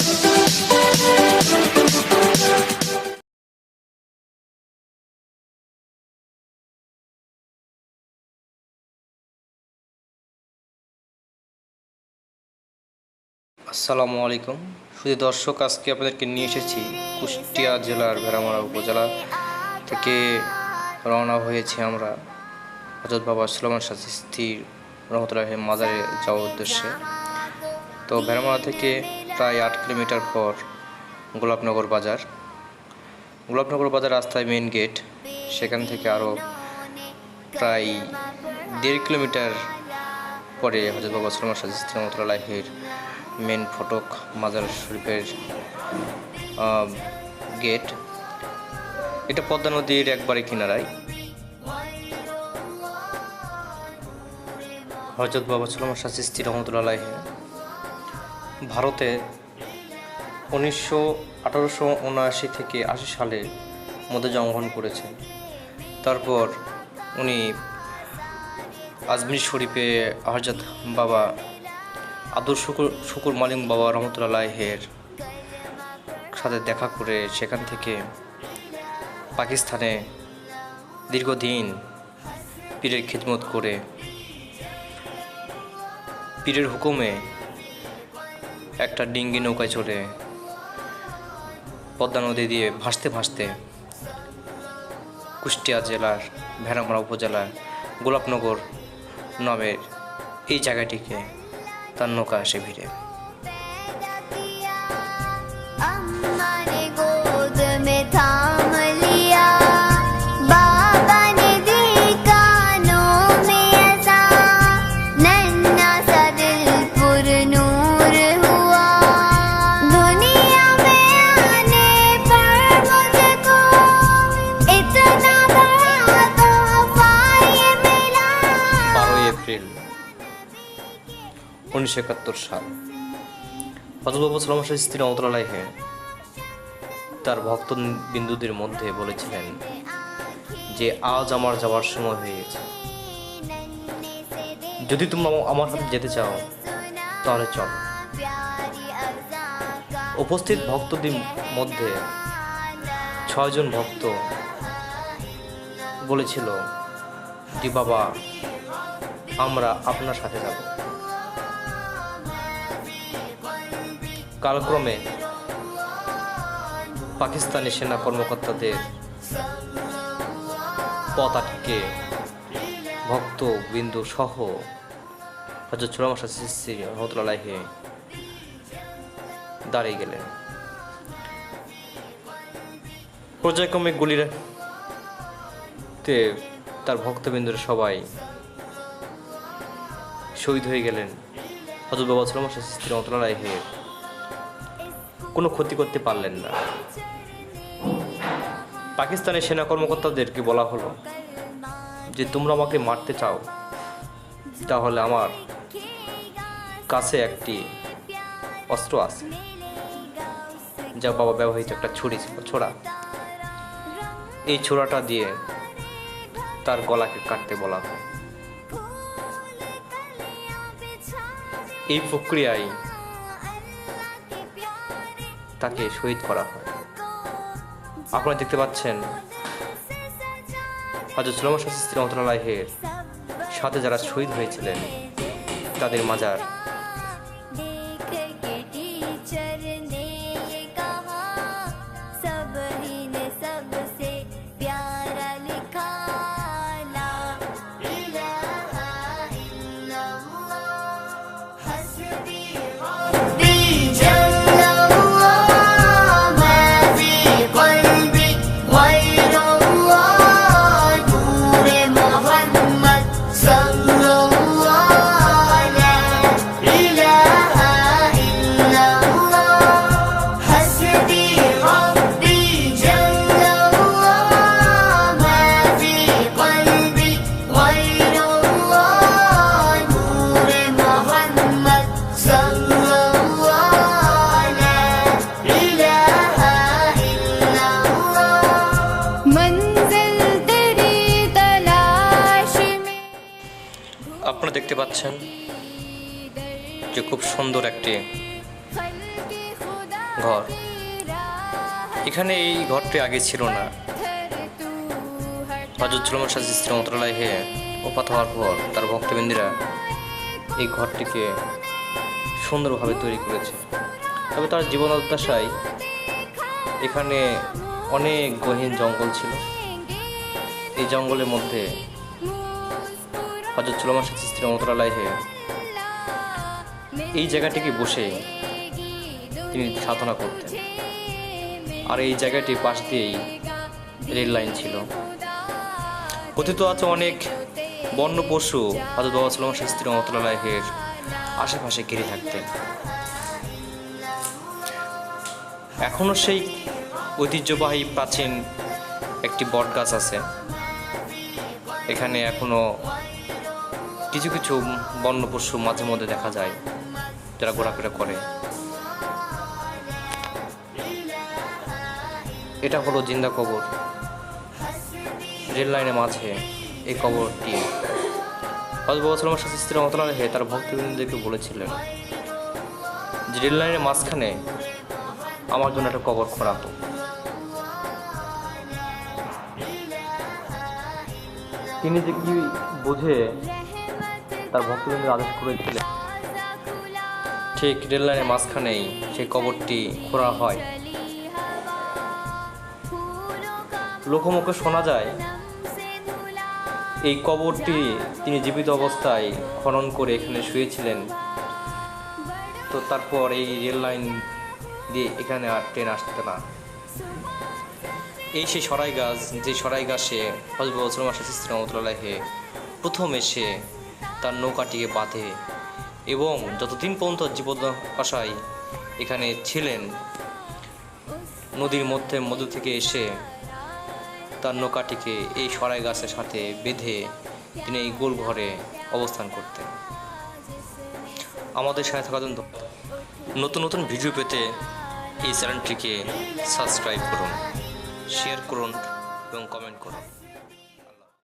আসসালামু আলাইকুম শুধু দর্শক, আজকে আপনাদেরকে নিয়ে এসেছি কুষ্টিয়া জেলার ভেড়ামারা উপজেলা থেকে রওনা হয়েছি আমরা হযরত বাবা সুলেমান শাহ চিশতি রহমতুল্লাহ মাজারে যাওয়ার উদ্দেশ্যে। তো ভেড়ামারা থেকে প্রায় 8 কিলোমিটার পর গোলাপনগর বাজার রাস্তায় মেন গেট, সেখান থেকে আরও প্রায় 1.5 কিলোমিটার পরে হযরত বাবা সুলেমান শাহ চিশতি রহমতুল্লাহের মেন ফটক মাজার শরীফের গেট। এটা পদ্মা নদীর একবারে কিনারায়। হযরত বাবা সুলেমান শাহ চিশতি রহমতুল্লাহ ভারতে 1879 থেকে 80 সালে মধ্যে জন্মগ্রহণ করেছেন। তারপর উনি আজমির শরীফে হযরত বাবা আব্দুল শুকুর মালিক বাবা রহমতুল্লাহের সাথে দেখা করে সেখান থেকে পাকিস্তানে দীর্ঘদিন পীরের খিদমত করে পীরের হুকুমে একটা ডিঙ্গি নৌকায় চড়ে পদ্মা নদী দিয়ে ভাসতে ভাসতে কুষ্টিয়া জেলার ভেড়ামারা উপজেলার গোলাপনগর নামের এই জায়গাটিকে তার নৌকা এসে ভিড়ে। এপ্রিল 1971 সাল হযরত বাবা সুলেমান শাহ চিশতি রহমতুল্লাহ তার ভক্ত বিন্দুদের মধ্যে বলেছিলেন যে আজ আমার যাওয়ার সময় হয়ে গেছে, যদি তোমরা আমার সাথে যেতে চাও তাহলে চলো। উপস্থিত ভক্তদের মধ্যে 6 জন ভক্ত বলেছিল যে বাবা আমরা আপনার সাথে যাব। কালক্রমে পাকিস্তানি সেনা কর্মকর্তাদের পথ আটকে ভক্ত বিন্দু সহ হযরত সুলেমান শাহ চিশতি রহমতুল্লাহ দাঁড়িয়ে গেলেন। পর্যায়ক্রমে গুলিতে তার ভক্তবিন্দুর সবাই শহীদ হয়ে গেলেন। হযরত বাবা সুলেমান শাহ চিশতি রহমতুল্লাহ কোনো ক্ষতি করতে পারলেন না। পাকিস্তানের সেনা কর্মকর্তাদেরকে বলা হলো যে তোমরা আমাকে মারতে চাও তাহলে আমার কাছে একটি অস্ত্র আছে, যা বাবা ব্যবহৃত একটা ছুরি ছিল, ছোড়া। এই ছোড়াটা দিয়ে তার গলাকে কাটতে বলা হয়। এই প্রক্রিয়ায় তাকে শহীদ করা হয়। আপনারা দেখতে পাচ্ছেন হযরত সুলেমান শাহ চিশতি রহমতুল্লাহের সাথে যারা শহীদ হয়েছিলেন তাদের মাজার। আপনারা দেখতে পাচ্ছেন যে খুব সুন্দর একটি ঘর। এখানে এই ঘরটি আগে ছিল না। হযরত সুলাইমান শাহ চিশতী রহমাতুল্লাহ আলাইহি ওফাত হওয়ার পর তার ভক্তবৃন্দীরা এই ঘরটিকে সুন্দরভাবে তৈরি করেছে। তবে তার জীবনোদ্দশায় এখানে অনেক গহীন জঙ্গল ছিল। এই জঙ্গলের মধ্যে হযরত সুলাইমান শাহ চিশতী রহমাতুল্লাহ আলাইহি এই জায়গাটিকে বসে তিনি সাধনা করতেন। আর এই জায়গাটির পাশ দিয়েই রেল লাইন ছিল। কথিত আছে অনেক বন্য পশু হযরত বাবা সুলাইমান শাহ চিশতী রহমাতুল্লাহ আলাইহির আশেপাশে ঘিরে থাকতেন। এখনও সেই ঐতিহ্যবাহী প্রাচীন একটি বট গাছ আছে। এখানে এখনো কিছু কিছু বন্য পশু মাঝে মধ্যে দেখা যায় যারা ঘোরাফেরা করে। এটা হলো জিন্দা কবর। রেল লাইনের মাঝে এই কবরটি হযরত বাবা সুলাইমান শাহ চিশতী রহমাতুল্লাহ আলাইহি তার ভক্তবৃন্দদেরকে বলেছিলেন যে রেল লাইনের মাঝখানে আমার জন্য একটা কবর খোঁড়া হোক। তিনি যে কি বুঝে তার ভক্তবৃন্দের আদেশ করেছিলেন, ঠিক রেল লাইনের মাঝখানেই সেই কবরটি খোঁড়া হয়। লোকমুখে শোনা যায় এই কবরটি তিনি জীবিত অবস্থায় খনন করে এখানে শুয়েছিলেন। তো তারপর এই রেল লাইন দিয়ে এখানে আর ট্রেন আসতে না। এই সেই সরাই গাছ, যে সরাই গাছে হযরত বাবা সুলাইমান শাহ চিশতী রহমাতুল্লাহ আলাইহি প্রথম এসে তার নৌকাটিকে বাঁধে এবং যতদিন পর্যন্ত জীবদ্দশায় এখানে ছিলেন নদীর মধ্য থেকে এসে তার নৌকাটিকে এই সরাই গাছের সাথে বেঁধে তিনি এই গোল ঘরে অবস্থান করতেন। আমাদের সাথে থাকার জন্য নতুন নতুন ভিডিও পেতে এই চ্যানেলটিকে সাবস্ক্রাইব করুন, শেয়ার করুন এবং কমেন্ট করুন।